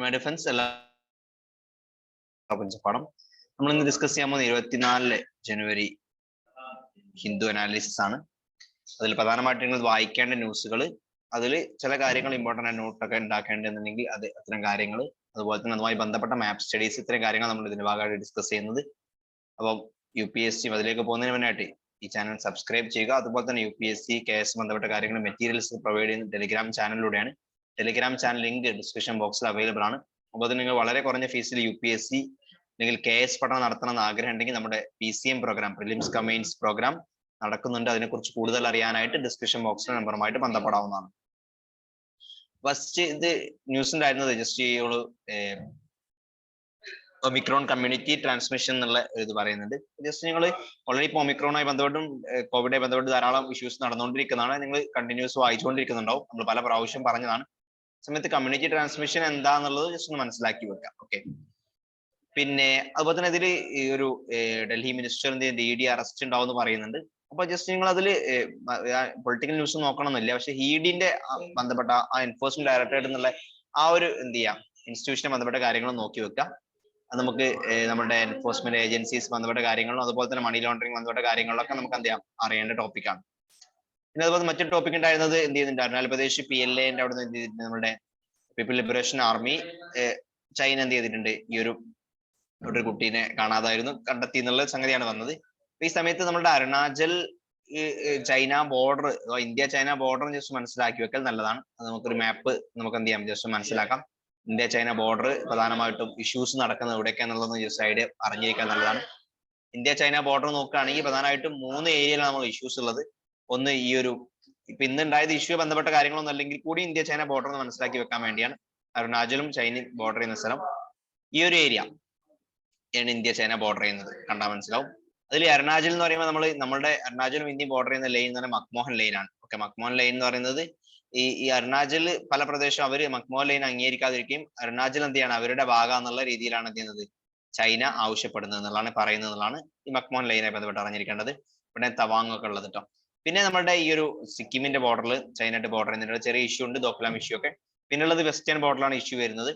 My defense പാഠം നമ്മൾ ഇന്ന് ഡിസ്കസ് ചെയ്യാൻ പോകുന്ന 24 ജനുവരി ഹിന്ദു അനാലിസിസ് ആണ്. അതിൽ പ്രധാനമായിട്ട് നിങ്ങൾ വായിക്കേണ്ട ന്യൂസുകൾ, അതിൽ ചില കാര്യങ്ങൾ ഇമ്പോർട്ടൻ്റ് ആയ നോട്ടൊക്കെ ഉണ്ടാക്കേണ്ടതെന്നുണ്ടെങ്കിൽ അത് അത്തരം കാര്യങ്ങൾ, അതുപോലെ തന്നെ അതുമായി ബന്ധപ്പെട്ട മാപ്പ് സ്റ്റഡീസ്, ഇത്തരം കാര്യങ്ങൾ നമ്മൾ ഇതിന്റെ ഭാഗമായിട്ട് ഡിസ്കസ് ചെയ്യുന്നത്. അപ്പം UPSC അതിലേക്ക് പോകുന്നതിന് മുന്നായിട്ട് ഈ ചാനൽ സബ്സ്ക്രൈബ് ചെയ്യുക. അതുപോലെ തന്നെ UPSC KS ബന്ധപ്പെട്ട കാര്യങ്ങൾ മെറ്റീരിയൽസ് പ്രൊവൈഡ് ചെയ്യുന്ന ടെലിഗ്രാം ചാനലിലൂടെയാണ്. ടെലിഗ്രാം ചാനൽ ലിങ്ക് ഡിസ്ക്രിപ്ഷൻ ബോക്സിൽ അവൈലബിൾ ആണ്. അപ്പോൾ നിങ്ങൾ വളരെ കുറഞ്ഞ ഫീസിൽ UPSC അല്ലെങ്കിൽ KS പഠനം നടത്തണമെന്ന് ആഗ്രഹം ഉണ്ടെങ്കിൽ നമ്മുടെ PCM programme, prelims cum mains programme നടക്കുന്നുണ്ട്. അതിനെക്കുറിച്ച് കൂടുതൽ അറിയാനായിട്ട് ഡിസ്ക്രിപ്ഷൻ ബോക്സിലെ നമ്പറുമായിട്ട് ബന്ധപ്പെടാവുന്നതാണ്. ഫസ്റ്റ് ഇത് ന്യൂസ് ഉണ്ടായിരുന്നത് ജസ്റ്റ് ഈ ഒരു ഒമിക്രോൺ കമ്മ്യൂണിറ്റി ട്രാൻസ്മിഷൻ എന്നുള്ള ഇത് പറയുന്നുണ്ട്. ജസ്റ്റ് നിങ്ങൾ ഓൾറെഡി ഇപ്പോൾ ഒമിക്രോണുമായി ബന്ധപ്പെട്ടും കോവിഡുമായി ബന്ധപ്പെട്ട് ധാരാളം ഇഷ്യൂസ് നടന്നുകൊണ്ടിരിക്കുന്നതാണ്. നിങ്ങൾ കണ്ടിന്യൂസ് വായിച്ചുകൊണ്ടിരിക്കുന്നുണ്ടാവും. നമ്മൾ പല പ്രാവശ്യം പറഞ്ഞതാണ്. സമയത്ത് കമ്മ്യൂണിറ്റി ട്രാൻസ്മിഷൻ എന്താന്നുള്ളത് ജസ്റ്റ് ഒന്ന് മനസ്സിലാക്കി വെക്കാം. ഓക്കെ. പിന്നെ അതുപോലെ തന്നെ ഇതിൽ ഈ ഒരു ഡൽഹി മിനിസ്റ്ററിന്റെ ED അറസ്റ്റ് ഉണ്ടാവും എന്ന് പറയുന്നുണ്ട്. അപ്പൊ ജസ്റ്റ് നിങ്ങൾ അതിൽ പൊളിറ്റിക്കൽ ന്യൂസ് നോക്കണമെന്നില്ല, പക്ഷെ EDന്റെ ബന്ധപ്പെട്ട ആ എൻഫോഴ്സ്മെന്റ് ഡയറക്ടറേറ്റ് എന്നുള്ള ആ ഒരു എന്ത് ചെയ്യാം ഇൻസ്റ്റിറ്റ്യൂഷനെ ബന്ധപ്പെട്ട കാര്യങ്ങൾ നോക്കി വെക്കാം. അത് നമുക്ക് നമ്മുടെ എൻഫോഴ്സ്മെന്റ് ഏജൻസീസ് ബന്ധപ്പെട്ട കാര്യങ്ങളും അതുപോലെ തന്നെ മണി ലോണ്ടറിംഗ് ബന്ധപ്പെട്ട കാര്യങ്ങളിലൊക്കെ നമുക്ക് എന്ത് ചെയ്യാം അറിയേണ്ട ടോപ്പിക്കാണ്. പിന്നെ അതുപോലെ മറ്റൊരു ടോപ്പിക് ഉണ്ടായിരുന്നത് എന്ത് ചെയ്യുന്നുണ്ട്, അരുണാചൽ പ്രദേശ് PLAന്റെ അവിടെ നിന്ന് എന്ത് ചെയ്തിട്ടുണ്ട്, നമ്മുടെ പീപ്പിൾ ലിബറേഷൻ ആർമി ചൈന എന്ത് ചെയ്തിട്ടുണ്ട്, ഈ ഒരു കുട്ടീനെ കാണാതായിരുന്നു, കണ്ടെത്തി എന്നുള്ള സംഗതിയാണ് വന്നത്. ഈ സമയത്ത് നമ്മുടെ Arunachal China border, India China border just മനസ്സിലാക്കി വെക്കൽ നല്ലതാണ്. അത് നമുക്കൊരു മാപ്പ് നമുക്ക് എന്ത് ചെയ്യാം ജസ്റ്റ് മനസ്സിലാക്കാം. ഇന്ത്യ ചൈന ബോർഡർ പ്രധാനമായിട്ടും ഇഷ്യൂസ് നടക്കുന്നത് എവിടെയൊക്കെയാണെന്നുള്ളത് ജസ്റ്റ് ഐഡിയ അറിഞ്ഞിരിക്കാൻ നല്ലതാണ്. ഇന്ത്യ ചൈന ബോർഡർ നോക്കുകയാണെങ്കിൽ പ്രധാനമായിട്ടും 3 ഏരിയയിലാണ് നമ്മൾ ഇഷ്യൂസ് ഉള്ളത്. ഒന്ന് ഈ ഒരു ഇപ്പൊ ഇന്ന് ഉണ്ടായത് ഇഷ്യൂ ബന്ധപ്പെട്ട കാര്യങ്ങളൊന്നും അല്ലെങ്കിൽ കൂടി ഇന്ത്യ ചൈന ബോർഡർ മനസ്സിലാക്കി വെക്കാൻ വേണ്ടിയാണ്. അരുണാചലും ചൈനയും ബോർഡർ ചെയ്യുന്ന സ്ഥലം, ഈ ഒരു ഏരിയ ആണ് ഇന്ത്യ ചൈന ബോർഡർ ചെയ്യുന്നത്, കണ്ടാൽ മനസ്സിലാവും. അതിൽ അരുണാചൽ എന്ന് പറയുമ്പോൾ നമ്മളുടെ അരുണാചലും ഇന്ത്യയും ബോർഡർ ചെയ്യുന്ന ലൈൻ എന്ന് പറയുന്നത് മക്മോഹൻ ലൈൻ ആണ്. ഓക്കെ, മക്മോഹൻ ലൈൻ എന്ന് പറയുന്നത് ഈ അരുണാചൽ പല പ്രദേശം അവര് മക്മോഹൻ ലൈൻ അംഗീകരിക്കാതിരിക്കുകയും അരുണാചൽ എന്ത് ചെയ്യണം അവരുടെ ഭാഗം എന്നുള്ള രീതിയിലാണ് എന്ത് ചെയ്യുന്നത് ചൈന ആവശ്യപ്പെടുന്നത് എന്നുള്ളതാണ് പറയുന്നത് എന്നുള്ളതാണ് ഈ മക്മോഹൻ ലൈനെ ബന്ധപ്പെട്ട് അറിഞ്ഞിരിക്കേണ്ടത്. ഇവിടെ തവാങ് ഒക്കെ ഉള്ളത് കേട്ടോ. പിന്നെ നമ്മുടെ ഈ ഒരു സിക്കിമിന്റെ ബോർഡറിൽ ചൈനയായിട്ട് ബോർഡർ ചെയ്യുന്നുണ്ട്, ചെറിയ ഇഷ്യൂ ഉണ്ട്, ദോക്ലാം ഇഷ്യൂ ഒക്കെ. പിന്നെ ഉള്ളത് വെസ്റ്റേൺ ബോർഡറിലാണ് ഇഷ്യൂ വരുന്നത്.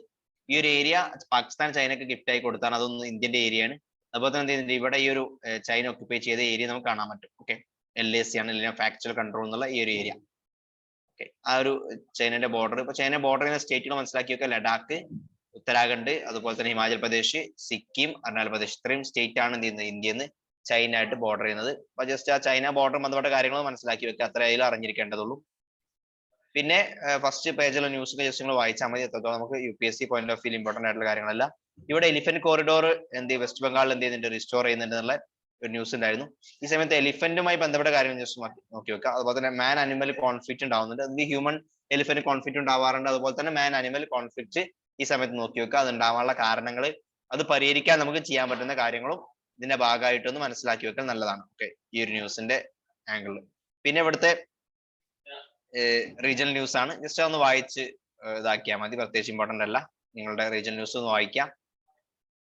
ഈ ഒരു ഏരിയ പാകിസ്ഥാൻ ചൈനക്ക് ഗിഫ്റ്റ് ആയി കൊടുത്താണ്, അതൊന്നും ഇന്ത്യന്റെ ഏരിയ ആണ്. അതുപോലെ തന്നെ എന്ത് ഇവിടെ ഈ ഒരു ചൈന ഒക്യുപ്പൈ ചെയ്ത ഏരിയ നമുക്ക് കാണാൻ പറ്റും. ഓക്കെ, LAC ആണ്, ഫാക്ച്വൽ കൺട്രോൾ എന്നുള്ള ഈ ഒരു ഏരിയ. ഓക്കെ, ആ ഒരു ചൈനയുടെ ബോർഡർ. ഇപ്പൊ ചൈന ബോർഡർ ചെയ്യുന്ന സ്റ്റേറ്റുകൾ മനസ്സിലാക്കി വെക്കുക, ലഡാക്ക്, ഉത്തരാഖണ്ഡ്, അതുപോലെ തന്നെ ഹിമാചൽ പ്രദേശ്, സിക്കിം, അരുണാചൽ പ്രദേശ്, ഇത്രയും സ്റ്റേറ്റ് ആണ് എന്ത് ചെയ്യുന്നത് ഇന്ത്യയിൽ നിന്ന് ചൈന ആയിട്ട് ബോർഡർ ചെയ്യുന്നത്. അപ്പൊ ജസ്റ്റ് ആ ചൈന ബോർഡർ ബന്ധപ്പെട്ട കാര്യങ്ങൾ മനസ്സിലാക്കി വെക്കുക, അത്ര അതിൽ അറിഞ്ഞിരിക്കേണ്ടതുള്ളൂ. പിന്നെ ഫസ്റ്റ് പേജിലെ ന്യൂസ് ജസ്റ്റ് നിങ്ങൾ വായിച്ചാൽ മതി. എത്രത്തോളം നമുക്ക് UPSC point of view important ആയിട്ടുള്ള കാര്യങ്ങളല്ല. ഇവിടെ എലിഫന്റ് കോറിഡോർ വെസ്റ്റ് ബംഗാളിൽ എന്ത് ചെയ്യുന്നുണ്ട്, റിസ്റ്റോർ ചെയ്യുന്നുണ്ട് എന്നുള്ള ഒരു ന്യൂസ് ഉണ്ടായിരുന്നു. ഈ സമയത്ത് എലിഫന്റുമായി ബന്ധപ്പെട്ട കാര്യങ്ങൾ ജസ്റ്റ് നോക്കി വെക്കുക. അതുപോലെ തന്നെ മാൻ അനിമൽ കോൺഫ്ലിക്റ്റ് ഉണ്ടാവുന്നുണ്ട്. അത് ഹ്യൂമൻ എലിഫന്റ് കോൺഫ്ലിക്റ്റ് ഉണ്ടാവാറുണ്ട്. അതുപോലെ തന്നെ മാൻ അനിമൽ കോൺഫ്ലിക്റ്റ് ഈ സമയത്ത് നോക്കി വെക്കുക. അത് ഉണ്ടാവാനുള്ള കാരണങ്ങൾ, അത് പരിഹരിക്കാൻ നമുക്ക് ചെയ്യാൻ പറ്റുന്ന കാര്യങ്ങളും ഇതിന്റെ ഭാഗമായിട്ടൊന്ന് മനസ്സിലാക്കി വെക്കാൻ നല്ലതാണ്. ഓക്കെ, ഈ ഒരു ന്യൂസിന്റെ ആംഗിളിൽ. പിന്നെ ഇവിടുത്തെ റീജിയണൽ ന്യൂസ് ആണ്, ജസ്റ്റ് ഒന്ന് വായിച്ച് ഇതാക്കിയാൽ മതി, പ്രത്യേകിച്ച് ഇമ്പോർട്ടന്റ് അല്ല. നിങ്ങളുടെ റീജിയണൽ ന്യൂസ് ഒന്ന് വായിക്കാം.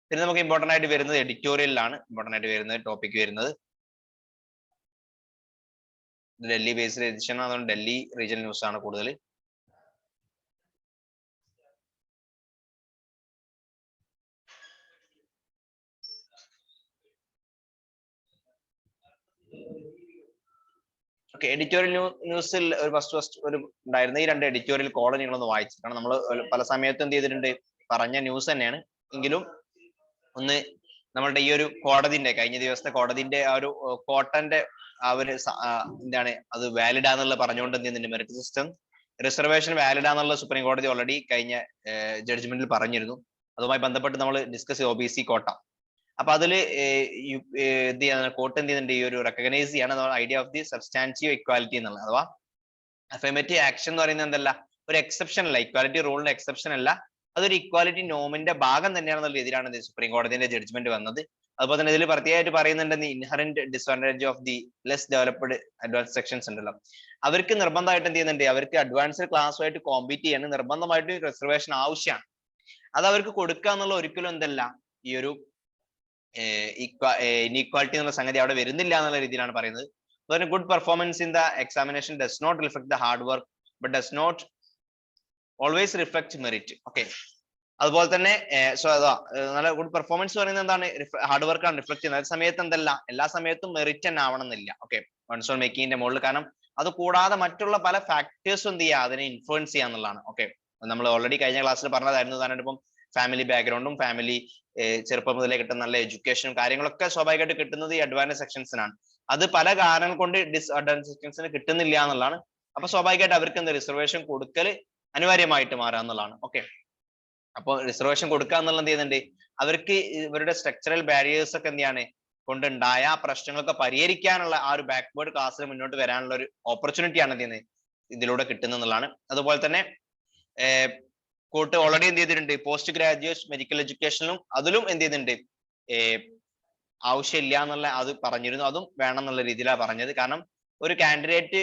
പിന്നെ നമുക്ക് ഇമ്പോർട്ടന്റ് ആയിട്ട് വരുന്നത് എഡിറ്റോറിയലിലാണ് ഇമ്പോർട്ടന്റ് ആയിട്ട് വരുന്നത് ടോപ്പിക് വരുന്നത്. ഡൽഹി ബേസ്ഡ് എഡിഷൻ, അതുകൊണ്ട് ഡൽഹി റീജിയണൽ ന്യൂസ് ആണ് കൂടുതൽ. ഓക്കെ, എഡിറ്റോറിയൽ ന്യൂസിൽ ഒരു ഫസ്റ്റ് ഒരു ഉണ്ടായിരുന്ന ഈ 2 എഡിറ്റോറിയൽ കോളനികളൊന്ന് വായിച്ചിട്ടാണ്. നമ്മൾ പല സമയത്തും എന്ത് ചെയ്തിട്ടുണ്ട്, പറഞ്ഞ ന്യൂസ് തന്നെയാണ് എങ്കിലും ഒന്ന് നമ്മളുടെ ഈ ഒരു കോടതിന്റെ കഴിഞ്ഞ ദിവസത്തെ കോടതിന്റെ ആ ഒരു കോട്ടന്റെ ആ ഒരു എന്താണ് അത് വാലിഡ് ആണെന്നുള്ള പറഞ്ഞുകൊണ്ട് എന്ത് ചെയ്യുന്നുണ്ട്, മെറിറ്റ് സിസ്റ്റം റിസർവേഷൻ വാലിഡ് ആണെന്നുള്ള സുപ്രീം കോടതി ഓൾറെഡി കഴിഞ്ഞ ജഡ്ജ്മെന്റിൽ പറഞ്ഞിരുന്നു. അതുമായി ബന്ധപ്പെട്ട് നമ്മൾ ഡിസ്കസ് ചെയ്തു OBC കോട്ട. അപ്പൊ അതില് എന്ത് ചെയ്യുന്ന കോർട്ട് എന്ത് ചെയ്യുന്നുണ്ട്, ഈ ഒരു റെക്കഗ്നൈസ് ചെയ്യാണ് idea of the substantive equality എന്നുള്ളത്. അഥവാ അഫർമേറ്റീവ് ആക്ഷൻ എന്ന് പറയുന്നത് എന്തല്ല, ഒരു എക്സെപ്ഷൻ അല്ല, ഇക്വാലിറ്റി റൂളിന്റെ എക്സെപ്ഷൻ അല്ല, അതൊരു ഇക്വാലിറ്റി നോമിന്റെ ഭാഗം തന്നെയാണെന്നുള്ള രീതിയിലാണ് സുപ്രീം കോടതിന്റെ ജഡ്ജ്മെന്റ് വന്നത്. അതുപോലെ തന്നെ ഇതിൽ പ്രത്യേകമായിട്ട് പറയുന്നുണ്ട് inherent disadvantage of the less developed advance sections ഉണ്ടല്ലോ, അവർക്ക് നിർബന്ധമായിട്ട് എന്ത് ചെയ്യുന്നുണ്ട്, അവർക്ക് അഡ്വാൻസ്ഡ് ക്ലാസ്സുമായിട്ട് കോമ്പീറ്റ് ചെയ്യാൻ നിർബന്ധമായിട്ട് റിസർവേഷൻ ആവശ്യമാണ്. അത് അവർക്ക് കൊടുക്കുക എന്നുള്ള ഒരിക്കലും എന്തല്ല ഈ ഒരു ഇനീക്വാലിറ്റി എന്നുള്ള സംഗതി അവിടെ വരുന്നില്ല എന്നുള്ള രീതിയിലാണ് പറയുന്നത്. Good performance in the examination does not reflect the hard work but does not always reflect merit. Okay, അതുപോലെ തന്നെ നല്ല ഗുഡ് പെർഫോമൻസ് പറയുന്നത് എന്താണ്, ഹാർഡ് വർക്കാണ് റിഫ്ലക്ട് ചെയ്യുന്നത്. അതേ സമയത്ത് എന്തല്ല എല്ലാ സമയത്തും മെറിറ്റ് തന്നെ ആവണമെന്നില്ല. ഓക്കെ, വൺസ് ഓൺ മേക്കിങ്ങിന്റെ മുകളിൽ, കാരണം അത് കൂടാതെ മറ്റുള്ള പല ഫാക്ടേഴ്സും എന്ത് ചെയ്യുക, അതിനെ ഇൻഫ്ലുവൻസ് ചെയ്യാന്നുള്ളതാണ്. ഓക്കെ, നമ്മൾ ഓൾറെഡി കഴിഞ്ഞ ക്ലാസ്സിൽ പറഞ്ഞതായിരുന്നു. കാരണം ഇപ്പം ഫാമിലി ബാക്ക്ഗ്രൗണ്ടും ഫാമിലി ചെറുപ്പം മുതലേ കിട്ടുന്ന നല്ല എഡ്യൂക്കേഷനും കാര്യങ്ങളൊക്കെ സ്വാഭാവികമായിട്ട് കിട്ടുന്നത് ഈ അഡ്വാൻസ് സെക്ഷൻസിനാണ്. അത് പല കാരണങ്ങൾ കൊണ്ട് ഡിസ്അഡ്വാൻസ് സെക്ഷൻസിന് കിട്ടുന്നില്ല എന്നുള്ളതാണ്. അപ്പൊ സ്വാഭാവികമായിട്ട് അവർക്ക് എന്താ റിസർവേഷൻ കൊടുക്കൽ അനിവാര്യമായിട്ട് മാറുക എന്നുള്ളതാണ്. ഓക്കെ, അപ്പോൾ റിസർവേഷൻ കൊടുക്കുക എന്നുള്ളത് എന്ത് ചെയ്യുന്നുണ്ട്, അവർക്ക് ഇവരുടെ സ്ട്രക്ചറൽ ബാരിയേഴ്സ് ഒക്കെ എന്താണ് കൊണ്ടുണ്ടായ പ്രശ്നങ്ങളൊക്കെ പരിഹരിക്കാനുള്ള ആ ഒരു ബാക്ക്വേർഡ് ക്ലാസ്സിൽ മുന്നോട്ട് വരാനുള്ള ഒരു ഓപ്പർച്യൂണിറ്റിയാണ് എന്ത് ചെയ്യുന്നത് ഇതിലൂടെ കിട്ടുന്നതാണ്. അതുപോലെ തന്നെ കോർട്ട് ഓൾറെഡി എന്ത് ചെയ്തിട്ടുണ്ട്, പോസ്റ്റ് ഗ്രാജുവേറ്റ് മെഡിക്കൽ എഡ്യൂക്കേഷനിലും അതിലും എന്ത് ചെയ്യുന്നുണ്ട്, ആവശ്യമില്ല എന്നുള്ള അത് പറഞ്ഞിരുന്നു. അതും വേണം എന്നുള്ള രീതിയിലാണ് പറഞ്ഞത്. കാരണം ഒരു കാൻഡിഡേറ്റ്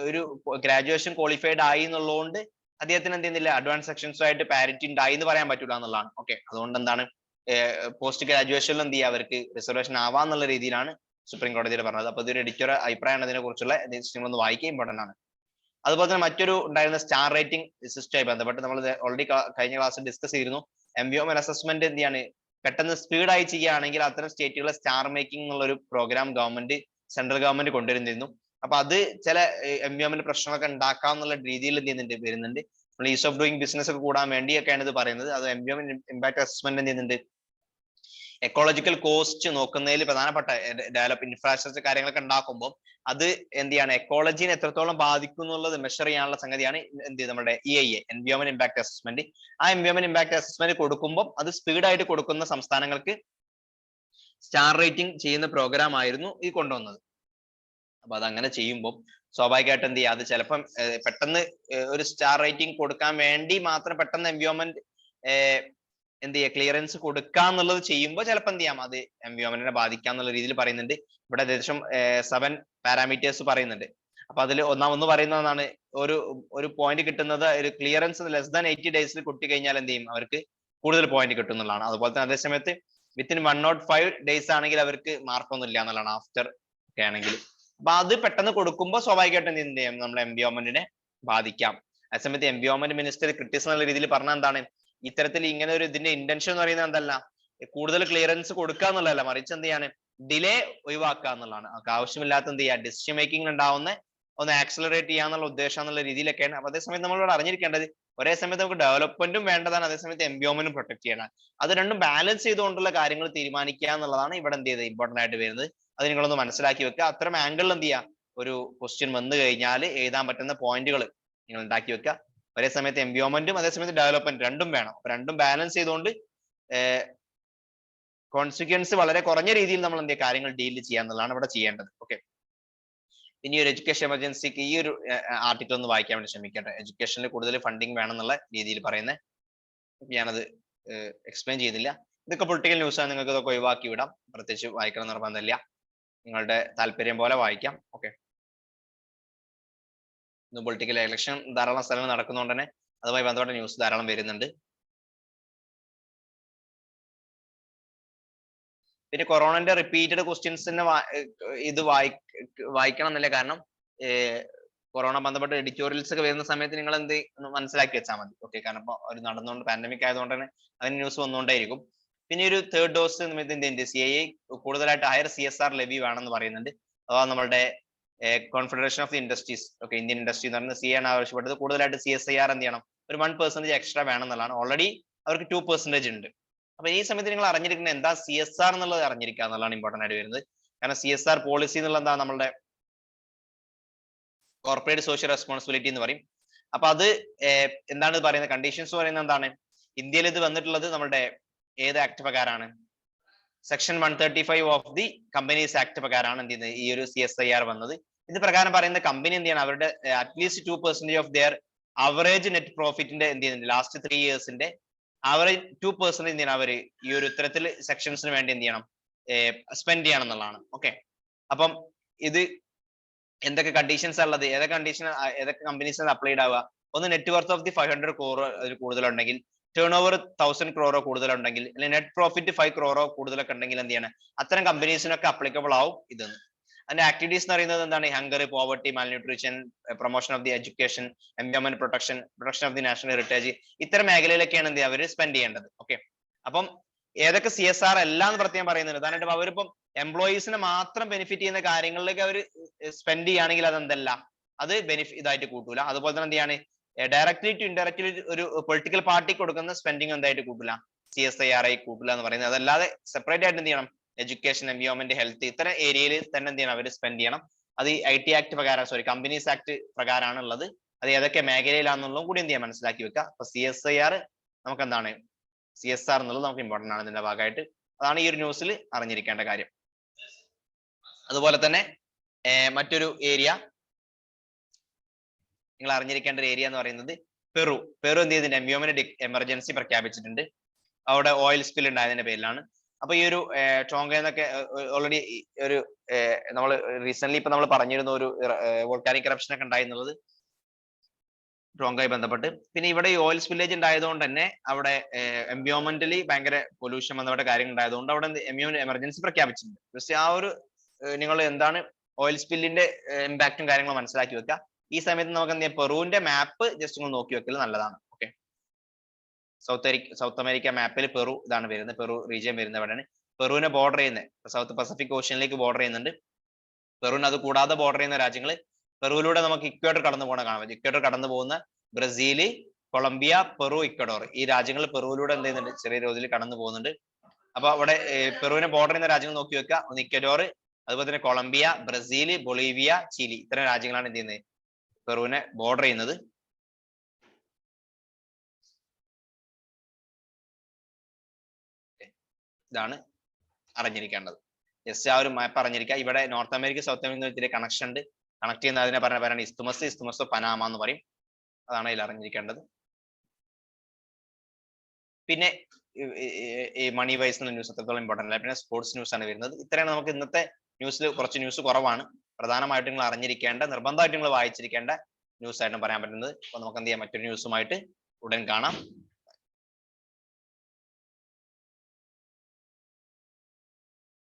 ഒരു ഗ്രാജുവേഷൻ ക്വാളിഫൈഡ് ആയി എന്നുള്ളതുകൊണ്ട് അദ്ദേഹത്തിന് എന്ത് ചെയ്യുന്നില്ല, അഡ്വാൻസ് സെക്ഷൻസുമായിട്ട് പാരിറ്റി ഉണ്ടായി എന്ന് പറയാൻ പറ്റില്ല എന്നുള്ളതാണ്. ഓക്കെ, അതുകൊണ്ട് എന്താണ് പോസ്റ്റ് ഗ്രാജുവേഷനിൽ എന്ത് ചെയ്യുക, അവർക്ക് റിസർവേഷൻ ആവാന്നുള്ള രീതിയിലാണ് സുപ്രീം കോടതിയിൽ പറഞ്ഞത്. അപ്പൊ ഇതൊരു എഡിറ്റോറിയൽ അഭിപ്രായമാണ്, അതിനെ കുറിച്ചുള്ള നിങ്ങളൊന്ന് വായിക്കുക, ഇമ്പോർട്ടന്റ് ആണ്. അതുപോലെ തന്നെ മറ്റൊരു ഉണ്ടായിരുന്ന സ്റ്റാർ റേറ്റിംഗ് സിസ്റ്റമായി ബന്ധപ്പെട്ട് നമ്മൾ ഓൾറെഡി കഴിഞ്ഞ ക്ലാസ്സിൽ ഡിസ്കസ് ചെയ്തിരുന്നു. എംവിഒഎം അസസ്മെന്റ് എന്ത് ചെയ്യാണ്, പെട്ടെന്ന് സ്പീഡായി ചെയ്യുകയാണെങ്കിൽ അത്തരം സ്റ്റേറ്റുകളെ സ്റ്റാർ മേക്കിംഗ് എന്നുള്ള ഒരു പ്രോഗ്രാം സെൻട്രൽ ഗവൺമെന്റ് കൊണ്ടുവരുന്നിരുന്നു. അപ്പൊ അത് ചില എംവിഒഎമ്മിന്റെ പ്രശ്നങ്ങളൊക്കെ ഉണ്ടാക്കാം എന്നുള്ള രീതിയിൽ എന്ത് ചെയ്യുന്നുണ്ട് വരുന്നുണ്ട്. നമ്മൾ ഈസ് ഓഫ് ഡൂയിങ് ബിസിനസ് ഒക്കെ കൂടാൻ വേണ്ടിയൊക്കെയാണ് ഇത് പറയുന്നത്. അത് എംവിഒഎം ഇമ്പാക്ട് അസസ്മെന്റ് എന്ത് ചെയ്യുന്നുണ്ട്, എക്കോളജിക്കൽ കോസ്റ്റ് നോക്കുന്നതിൽ പ്രധാനപ്പെട്ട ഡെവലപ്പ് ഇൻഫ്രാസ്ട്രക്ചർ കാര്യങ്ങളൊക്കെ ഉണ്ടാക്കുമ്പോൾ അത് എന്ത് ചെയ്യാണ്, എക്കോളജിനെ എത്രത്തോളം ബാധിക്കും എന്നുള്ളത് മെഷർ ചെയ്യാനുള്ള സംഗതിയാണ് എന്ത് നമ്മുടെ EIA, എൻവയോൺമെന്റ് ഇമ്പാക്ട് അസസ്മെന്റ്. ആ എൻവയോൺമെന്റ് ഇമ്പാക്ട് അസസ്മെന്റ് കൊടുക്കുമ്പോൾ അത് സ്പീഡായിട്ട് കൊടുക്കുന്ന സംസ്ഥാനങ്ങൾക്ക് സ്റ്റാർ റേറ്റിംഗ് ചെയ്യുന്ന പ്രോഗ്രാം ആയിരുന്നു ഈ കൊണ്ടുവന്നത്. അപ്പൊ അതങ്ങനെ ചെയ്യുമ്പോൾ സ്വാഭാവികമായിട്ട് എന്ത് ചെയ്യുക, അത് ചിലപ്പം പെട്ടെന്ന് ഒരു സ്റ്റാർ റേറ്റിംഗ് കൊടുക്കാൻ വേണ്ടി മാത്രം പെട്ടെന്ന് എൻവയോൺമെന്റ് എന്ത് ചെയ്യുക, ക്ലിയറൻസ് കൊടുക്കുക എന്നുള്ളത് ചെയ്യുമ്പോൾ ചിലപ്പോൾ എന്ത് ചെയ്യാം, അത് എൻവയോൺമെന്റിനെ ബാധിക്കാം എന്നുള്ള രീതിയിൽ പറയുന്നുണ്ട്. ഇവിടെ ഏകദേശം 7 പാരാമീറ്റേഴ്സ് പറയുന്നുണ്ട്. അപ്പൊ അതിൽ ഒന്ന് പറയുന്നതാണ്, ഒരു പോയിന്റ് കിട്ടുന്നത് ഒരു ക്ലിയറൻസ് ലെസ് ദാൻ 80 ഡേയ്സിൽ കിട്ടി കഴിഞ്ഞാൽ എന്ത് ചെയ്യും, അവർക്ക് കൂടുതൽ പോയിന്റ് കിട്ടും എന്നുള്ളതാണ്. അതുപോലെ തന്നെ അതേസമയത്ത് വിത്തിൻ 105 ഡേയ്സ് ആണെങ്കിൽ അവർക്ക് മാർക്കൊന്നും ഇല്ല എന്നുള്ളതാണ്, ആഫ്റ്റർ ഒക്കെ ആണെങ്കിൽ. അപ്പൊ അത് പെട്ടെന്ന് കൊടുക്കുമ്പോൾ സ്വാഭാവികമായിട്ടും എന്ത് ചെയ്യും, നമ്മുടെ എൻവയോൺമെന്റിനെ ബാധിക്കാം. അതേസമയത്ത് എൻവയോൺമെന്റ് മിനിസ്റ്റർ ക്രിട്ടിസം എന്നുള്ള രീതിയിൽ പറഞ്ഞാൽ എന്താണ്, ഇത്തരത്തിൽ ഇങ്ങനെ ഒരു ഇതിന്റെ ഇന്റൻഷൻ എന്ന് പറയുന്നത് എന്തല്ല, കൂടുതൽ ക്ലിയറൻസ് കൊടുക്കുക എന്നുള്ളതല്ല, മറിച്ച് എന്ത് ചെയ്യാണ്, ഡിലേ ഒഴിവാക്കുക എന്നുള്ളതാണ്. ആവശ്യമില്ലാത്ത എന്ത് ചെയ്യുക, ഡിസിഷൻ മേക്കിംഗ് ഉണ്ടാവുന്ന ഒന്ന് ആക്സിലറേറ്റ് ചെയ്യാന്നുള്ള ഉദ്ദേശം എന്നുള്ള രീതിയിലൊക്കെയാണ്. അപ്പൊ അതേസമയത്ത് നമ്മളിവിടെ അറിഞ്ഞിരിക്കേണ്ടത്, ഒരേ സമയത്ത് നമുക്ക് ഡെവലപ്മെന്റും വേണ്ടതാണ്, അതേസമയത്ത് എൻവയോൺമെന്റും പ്രൊട്ടക്ട് ചെയ്യണം. അത് രണ്ടും ബാലൻസ് ചെയ്തുകൊണ്ടുള്ള കാര്യങ്ങൾ തീരുമാനിക്കുക എന്നുള്ളതാണ് ഇവിടെ എന്ത് ചെയ്തത് ഇമ്പോർട്ടന്റ് ആയിട്ട് വരുന്നത്. അത് നിങ്ങളൊന്ന് മനസ്സിലാക്കി വെക്കുക. അത്തരം ആംഗിളിൽ എന്ത് ചെയ്യുക, ഒരു ക്വസ്റ്റ്യൻ വന്നു കഴിഞ്ഞാൽ എഴുതാൻ പറ്റുന്ന പോയിന്റുകൾ നിങ്ങൾ ഉണ്ടാക്കി വെക്കുക. ഒരേ സമയത്ത് എൻവയോൺമെന്റും അതേസമയത്ത് ഡെവലപ്മെന്റ് രണ്ടും വേണം. രണ്ടും ബാലൻസ് ചെയ്തുകൊണ്ട് കോൺസിക്വൻസ് വളരെ കുറഞ്ഞ രീതിയിൽ നമ്മൾ എന്ത് കാര്യങ്ങൾ ഡീൽ ചെയ്യാന്നുള്ളതാണ് ഇവിടെ ചെയ്യേണ്ടത്. ഓക്കെ, ഇനി ഒരു എഡ്യൂക്കേഷൻ എമർജൻസിക്ക് ഈ ഒരു ആർട്ടിക്കിൾ ഒന്ന് വായിക്കാൻ വേണ്ടി ശ്രമിക്കട്ടെ. എഡ്യൂക്കേഷനിൽ കൂടുതൽ ഫണ്ടിങ് വേണം എന്നുള്ള രീതിയിൽ പറയുന്നത്, ഞാനത് എക്സ്പ്ലെയിൻ ചെയ്യുന്നില്ല. ഇതൊക്കെ പൊളിറ്റിക്കൽ ന്യൂസ് ആണ്, നിങ്ങൾക്ക് ഇതൊക്കെ ഒഴിവാക്കി വിടാം, പ്രത്യേകിച്ച് വായിക്കണം നിർബന്ധമില്ല, നിങ്ങളുടെ താല്പര്യം പോലെ വായിക്കാം. ഓക്കെ, ഇന്ന് പൊളിറ്റിക്കൽ ഇലക്ഷൻ ധാരാളം സ്ഥലങ്ങൾ നടക്കുന്നതുകൊണ്ട് തന്നെ അതുമായി ബന്ധപ്പെട്ട ന്യൂസ് ധാരാളം വരുന്നുണ്ട്. പിന്നെ കൊറോണന്റെ റിപ്പീറ്റഡ് ക്വസ്റ്റ്യൻസിന് ഇത് വായിക്കണം എന്നില്ല, കാരണം കൊറോണ ബന്ധപ്പെട്ട എഡിറ്റോറിയൽസ് ഒക്കെ വരുന്ന സമയത്ത് നിങ്ങൾ എന്ത് മനസ്സിലാക്കി വെച്ചാൽ മതി. ഓക്കെ, കാരണം ഇപ്പൊ ഒരു നടന്നുകൊണ്ട് പാൻഡമിക് ആയതുകൊണ്ട് തന്നെ അതിന് ന്യൂസ് വന്നുകൊണ്ടേയിരിക്കും. പിന്നെ ഒരു തേർഡ് ഡോസ് നിമിത്തം CIA കൂടുതലായിട്ട് ഹയർ CSR ലെവി വേണമെന്ന് പറയുന്നുണ്ട്. അഥവാ നമ്മളുടെ confederation of the industries, okay, Indian industry എന്ന് പറയുന്നത് CA ആണ് ആവശ്യപ്പെട്ടത്. കൂടുതലായിട്ട് CSIR എന്ത് ചെയ്യണം, ഒരു 1% എക്സ്ട്രാ വേണം എന്നുള്ളതാണ്. ഓൾറെഡി അവർക്ക് 2% ഉണ്ട്. അപ്പൊ ഈ സമയത്ത് നിങ്ങൾ അറിഞ്ഞിരിക്കുന്നത് എന്താ CSR എന്നുള്ളത് അറിഞ്ഞിരിക്കുക എന്നുള്ളതാണ് ഇമ്പോർട്ടന്റ് ആയിട്ട് വരുന്നത്. കാരണം CSR പോളിസി എന്നുള്ള എന്താ, നമ്മളുടെ കോർപ്പറേറ്റ് സോഷ്യൽ റെസ്പോൺസിബിലിറ്റി എന്ന് പറയും. അപ്പൊ അത് എന്താണ് പറയുന്നത്, കണ്ടീഷൻസ് പറയുന്നത് എന്താണ്, ഇന്ത്യയിൽ ഇത് വന്നിട്ടുള്ളത് നമ്മുടെ ഏത് ആക്ട് പ്രകാരമാണ്, section 135 of the companies act പ്രകാരമാണ് എന്ത് ചെയ്യുന്നത് ഈ ഒരു CSIR വന്നത്. ഇത് പ്രകാരം പറയുന്ന കമ്പനി എന്ത് ചെയ്യണം, അവരുടെ at least 2% of their average net പ്രോഫിറ്റിന്റെ എന്ത് ചെയ്യുന്നുണ്ട്, ലാസ്റ്റ് 3 ഇയേഴ്സിന്റെ അവറേജ് 2% എന്ത് ചെയ്യണം, അവര് ഈ ഒരു ഇത്തരത്തിൽ സെക്ഷൻസിന് വേണ്ടി എന്ത് ചെയ്യണം, സ്പെൻഡ് ചെയ്യണം എന്നുള്ളതാണ്. ഓക്കെ, അപ്പം ഇത് എന്തൊക്കെ കണ്ടീഷൻസ് ഉള്ളത്, ഏതൊക്കെ കമ്പനീസിന് അപ്ലൈഡ് ആവുക, ഒന്ന് net worth of the 500 crore കൂടുതലുണ്ടെങ്കിൽ, ടേൺ ഓവർ 1000 crore കൂടുതലുണ്ടെങ്കിൽ, അല്ലെങ്കിൽ നെറ്റ് പ്രോഫിറ്റ് 5 crore കൂടുതലൊക്കെ ഉണ്ടെങ്കിൽ എന്ത് ചെയ്യണം, അത്തരം കമ്പനീസിനൊക്കെ അപ്ലിക്കബിൾ ആവും ഇതെന്ന്. അതിന്റെ ആക്ടിവിറ്റീസ് എന്ന് പറയുന്നത് എന്താണ്? Hunger, poverty, malnutrition, promotion of the education, environment protection, protection of the national heritage, ഇത്തരം മേഖലയിലൊക്കെയാണ് എന്ത് അവർ സ്പെൻഡ് ചെയ്യേണ്ടത്. ഓക്കെ, അപ്പം ഏതൊക്കെ CSR എല്ലാം എന്ന് പ്രത്യേകം പറയുന്നുണ്ട്. കാരണം അവരിപ്പം എംപ്ലോയീസിനെ മാത്രം ബെനിഫിറ്റ് ചെയ്യുന്ന കാര്യങ്ങളിലേക്ക് അവർ സ്പെൻഡ് ചെയ്യുകയാണെങ്കിൽ അതെന്തല്ല, അത് ഇതായിട്ട് കൂട്ടൂല. അതുപോലെ തന്നെ എന്ത് ചെയ്യാണ്, ഡയറക്ട്ലി ടു ഇൻഡയറക്ട്ലി ഒരു പൊളിറ്റിക്കൽ പാർട്ടിക്ക് കൊടുക്കുന്ന സ്പെൻഡിങ് എന്തായിട്ട് കൂട്ടില്ല, CSIR കൂട്ടില്ല എന്ന് പറയുന്നത്. അതല്ലാതെ സെപ്പറേറ്റ് ആയിട്ട് എന്ത് ചെയ്യണം, എഡ്യൂക്കേഷൻ, എൻവയോൺമെന്റ്, ഹെൽത്ത് ഇത്തരം ഏരിയയിൽ തന്നെ എന്ത് ചെയ്യണം, അവർ സ്പെൻഡ് ചെയ്യണം. അത് IT ആക്ട് പ്രകാരം, കമ്പനീസ് ആക്ട് പ്രകാരമാണ് ഉള്ളത്. അത് ഏതൊക്കെ മേഖലയിലാണെന്നുള്ളതും കൂടി എന്ത് ചെയ്യാൻ മനസ്സിലാക്കി വെക്കുക. അപ്പൊ CSIR നമുക്ക് എന്താണ്, CSR എന്നുള്ളത് നമുക്ക് ഇമ്പോർട്ടന്റ് ആണ് ഇതിന്റെ ഭാഗമായിട്ട്. അതാണ് ഈ ഒരു ന്യൂസിൽ അറിഞ്ഞിരിക്കേണ്ട കാര്യം. അതുപോലെ തന്നെ മറ്റൊരു ഏരിയ നിങ്ങൾ അറിഞ്ഞിരിക്കേണ്ട ഒരു ഏരിയ എന്ന് പറയുന്നത് പെറു എന്ത് ചെയ്തിട്ടുണ്ട്, എൻവയോൺമെന്റ് എമർജൻസി പ്രഖ്യാപിച്ചിട്ടുണ്ട്. അവിടെ ഓയിൽ സ്പിൽ ഉണ്ടായതിന്റെ പേരിലാണ്. അപ്പൊ ഈ ഒരു ടോങ്കയെന്നൊക്കെ ഓൾറെഡി ഒരു നമ്മൾ റീസെന്റ് ഇപ്പൊ നമ്മൾ പറഞ്ഞിരുന്ന ഒരു വോൾക്കാനിക് കറപ്ഷൻ ഒക്കെ ഉണ്ടായിരുന്നത് ടോങ്കയുമായി ബന്ധപ്പെട്ട്. പിന്നെ ഇവിടെ ഈ ഓയിൽ സ്പില്ലേജ് ഉണ്ടായതുകൊണ്ട് തന്നെ അവിടെ എൻവയോൺമെന്റലി ഭയങ്കര പൊല്യൂഷൻ വന്നവിടെ കാര്യങ്ങൾ ഉണ്ടായതുകൊണ്ട് അവിടെ എൻവയോൺമെന്റ് എമർജൻസി പ്രഖ്യാപിച്ചിട്ടുണ്ട്. ജസ്റ്റ് ആ ഒരു നിങ്ങൾ എന്താണ് ഓയിൽ സ്പില്ലിന്റെ ഇമ്പാക്റ്റും കാര്യങ്ങളും മനസ്സിലാക്കി വെക്കുക. ഈ സമയത്ത് നമുക്ക് എന്ത് ചെയ്യാം, പെറുവിന്റെ മാപ്പ് ജസ്റ്റ് ഒന്ന് നോക്കി വെക്കൽ നല്ലതാണ്. ഓക്കെ, സൗത്ത് അമേരിക്ക മാപ്പിൽ പെറു ഇതാണ് വരുന്നത്, പെറു റീജിയൻ വരുന്നത് എവിടെയാണ്. പെറുവിനെ ബോർഡർ ചെയ്യുന്നത് സൗത്ത് പസഫിക് ഓഷ്യനിലേക്ക് ബോർഡർ ചെയ്യുന്നുണ്ട്. പെറുവിന് അത് കൂടാതെ ബോർഡർ ചെയ്യുന്ന രാജ്യങ്ങൾ, പെറുവിലൂടെ നമുക്ക് ഇക്വേറ്റർ കടന്നു പോകണ കാണാൻ പറ്റും. ഇക്വേറ്റർ കടന്നു പോകുന്ന ബ്രസീല്, കൊളംബിയ, പെറു, ഇക്വഡോർ ഈ രാജ്യങ്ങൾ പെറുവിലൂടെ എന്ത് ചെയ്യുന്നുണ്ട്, ചെറിയ തോതിൽ കടന്നു പോകുന്നുണ്ട്. അപ്പൊ അവിടെ പെറുവിനെ ബോർഡർ ചെയ്യുന്ന രാജ്യങ്ങൾ നോക്കി വെക്കുക. ഒന്ന് ഇക്വഡോർ, അതുപോലെ തന്നെ കൊളംബിയ, ബ്രസീല്, ബൊളീവിയ, ചിലി ഇത്തരം രാജ്യങ്ങളാണ് എന്ത് ചെയ്യുന്നത്, പെറുവിനെ ബോർഡർ ചെയ്യുന്നത്. ഇതാണ് അറിഞ്ഞിരിക്കേണ്ടത്. ജസ്റ്റ് ആ ഒരു മാപ്പ് അറിഞ്ഞിരിക്കുക. ഇവിടെ north America south America connection ഉണ്ട്. കണക്ട് ചെയ്യുന്ന അതിനെ പറയുന്നത് ഇസ്തുമസ് പനാമ എന്ന് പറയും. അതാണ് അതിൽ അറിഞ്ഞിരിക്കേണ്ടത്. പിന്നെ ഈ മണി വൈസ് എന്ന ന്യൂസ് അത്രത്തോളം ഇമ്പോർട്ടന്റ് അല്ല. പിന്നെ സ്പോർട്സ് ന്യൂസ് ആണ് വരുന്നത്. ഇത്രയാണ് നമുക്ക് ഇന്നത്തെ ന്യൂസിൽ, കുറച്ച് ന്യൂസ് കുറവാണ്. പ്രധാനമായിട്ടും നിങ്ങൾ അറിഞ്ഞിരിക്കേണ്ട, നിർബന്ധമായിട്ട് നിങ്ങൾ വായിച്ചിരിക്കേണ്ട ന്യൂസ് ആയിട്ടും പറയാൻ പറ്റുന്നത്. അപ്പൊ നമുക്ക് എന്ത് ചെയ്യാം, മറ്റൊരു ന്യൂസുമായിട്ട് ഉടൻ കാണാം.